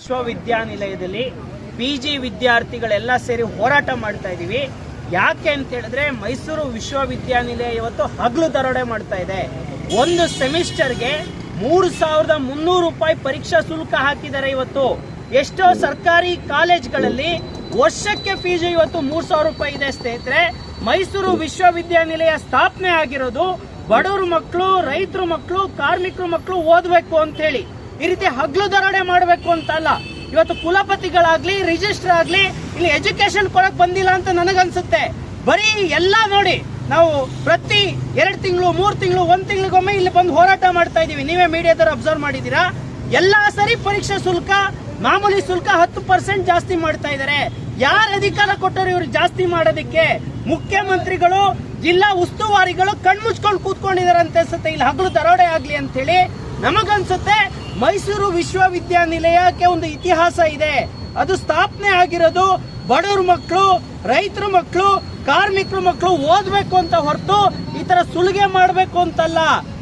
ವಿಶ್ವವಿದ್ಯಾನಿಲಯದಲ್ಲಿ PG ವಿದ್ಯಾರ್ಥಿಗಳೆಲ್ಲ ಸೇರಿ ಹೋರಾಟ ಮಾಡ್ತಾ ಇದೀವಿ. ಯಾಕೆ ಅಂತ ಹೇಳಿದ್ರೆ ಮೈಸೂರು ವಿಶ್ವವಿದ್ಯಾನಿಲಯ ಇವತ್ತು ಹಗಲು ದರೋಡೆ ಮಾಡ್ತಾ ಇದೆ. ಒಂದು ಸೆಮಿಸ್ಟರ್ಗೆ 3,300 ರೂಪಾಯಿ ಪರೀಕ್ಷಾ ಶುಲ್ಕ ಹಾಕಿದ್ದಾರೆ. ಇವತ್ತು ಎಷ್ಟೋ ಸರ್ಕಾರಿ ಕಾಲೇಜ್ಗಳಲ್ಲಿ ವರ್ಷಕ್ಕೆ ಫೀಸ್ ಇವತ್ತು 3,000 ರೂಪಾಯಿ ಇದೆ. ಸ್ನೇಹಿತರೆ, ಮೈಸೂರು ವಿಶ್ವವಿದ್ಯಾನಿಲಯ ಸ್ಥಾಪನೆ ಆಗಿರೋದು ಬಡವ್ರ ಮಕ್ಕಳು, ರೈತರ ಮಕ್ಕಳು, ಕಾರ್ಮಿಕರ ಮಕ್ಕಳು ಓದಬೇಕು ಅಂತ ಹೇಳಿ. ಈ ರೀತಿ ಹಗಲು ದರೋಡೆ ಮಾಡಬೇಕು ಅಂತ ಅಲ್ಲ. ಇವತ್ತು ಕುಲಪತಿಗಳಾಗ್ಲಿ, ರಿಜಿಸ್ಟರ್ ಆಗ್ಲಿ ಇಲ್ಲಿ ಎಜುಕೇಶನ್ ಕೊಡಕ್ ಬಂದಿಲ್ಲ ಅಂತ ನನಗನ್ಸುತ್ತೆ. ಬರೀ ಎಲ್ಲ ನೋಡಿ, ನಾವು ಪ್ರತಿ 2 ತಿಂಗಳು, 3 ತಿಂಗಳು, 1 ತಿಂಗಳಿಗೊಮ್ಮೆ ಇಲ್ಲಿ ಬಂದು ಹೋರಾಟ ಮಾಡ್ತಾ ಇದೀವಿ. ನೀವೇ ಮೀಡಿಯಾದವರು ಅಬ್ಸರ್ವ್ ಮಾಡಿದೀರಾ. ಎಲ್ಲಾ ಸರಿ ಪರೀಕ್ಷಾ ಶುಲ್ಕ, ಮಾಮೂಲಿ ಶುಲ್ಕ 10% ಜಾಸ್ತಿ ಮಾಡ್ತಾ ಇದ್ದಾರೆ. ಯಾರು ಅಧಿಕಾರ ಕೊಟ್ಟರು ಇವ್ರು ಜಾಸ್ತಿ ಮಾಡೋದಕ್ಕೆ? ಮುಖ್ಯಮಂತ್ರಿಗಳು, ಜಿಲ್ಲಾ ಉಸ್ತುವಾರಿಗಳು ಕಣ್ಮುಚ್ಕೊಂಡು ಕೂತ್ಕೊಂಡಿದ್ದಾರೆ ಅಂತ ಅನ್ಸುತ್ತೆ. ಇಲ್ಲಿ ಹಗಲು ದರೋಡೆ ಆಗ್ಲಿ ಅಂತ ಹೇಳಿ ನಮಗನ್ಸುತ್ತೆ. ಮೈಸೂರು ವಿಶ್ವವಿದ್ಯಾನಿಲಯಕ್ಕೆ ಒಂದು ಇತಿಹಾಸ ಇದೆ. ಅದು ಸ್ಥಾಪನೆ ಆಗಿರೋದು ಬಡವ್ರ ಮಕ್ಕಳು, ರೈತರ ಮಕ್ಕಳು, ಕಾರ್ಮಿಕರ ಮಕ್ಕಳು ಓದ್ಬೇಕು ಅಂತ ಹೊರತು ಈ ತರ ಸುಲಿಗೆ ಮಾಡಬೇಕು ಅಂತಲ್ಲ.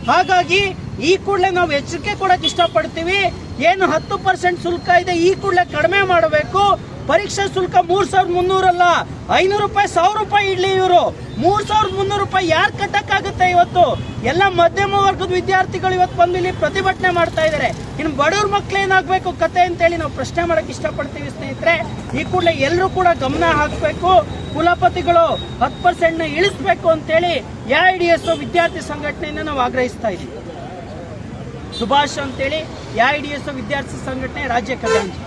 ಹಾಗಾಗಿ ಈ ಕೂಡಲೇ ನಾವು ಎಚ್ಚರಿಕೆ ಕೊಡಕ್ ಇಷ್ಟಪಡ್ತೀವಿ. ಏನು 10% ಶುಲ್ಕ ಇದೆ, ಈ ಕೂಡಲೇ ಕಡಿಮೆ ಮಾಡಬೇಕು. ಪರೀಕ್ಷಾ ಶುಲ್ಕ 3,300 ಅಲ್ಲ, 500 ರೂಪಾಯಿ, 1,000 ರೂಪಾಯಿ ಇಡ್ಲಿ. ಇವರು 3,300 ರೂಪಾಯಿ ಯಾರು ಕಟ್ಟಕ್ಕಾಗುತ್ತೆ? ಇವತ್ತು ಎಲ್ಲ ಮಧ್ಯಮ ವರ್ಗದ ವಿದ್ಯಾರ್ಥಿಗಳು ಇವತ್ತು ಬಂದು ಇಲ್ಲಿ ಪ್ರತಿಭಟನೆ ಮಾಡ್ತಾ ಇದ್ದಾರೆ. ಇನ್ನು ಬಡವ್ರ ಮಕ್ಳು ಏನಾಗಬೇಕು ಕತೆ ಅಂತೇಳಿ ನಾವು ಪ್ರಶ್ನೆ ಮಾಡಕ್ ಇಷ್ಟಪಡ್ತೀವಿ. ಸ್ನೇಹಿತರೆ, ಈ ಕೂಡಲೇ ಎಲ್ಲರೂ ಕೂಡ ಗಮನ ಹಾಕಬೇಕು. ಕುಲಪತಿಗಳು 10% ಇಳಿಸಬೇಕು ಅಂತೇಳಿ AIDSO ವಿದ್ಯಾರ್ಥಿ ಸಂಘಟನೆಯಿಂದ ನಾವು ಆಗ್ರಹಿಸ್ತಾ ಇದ್ದೀವಿ. ಸುಭಾಷ್ ಅಂತೇಳಿ AIDSO ವಿದ್ಯಾರ್ಥಿ ಸಂಘಟನೆ ರಾಜ್ಯ ಖಜಾಂಚಿ.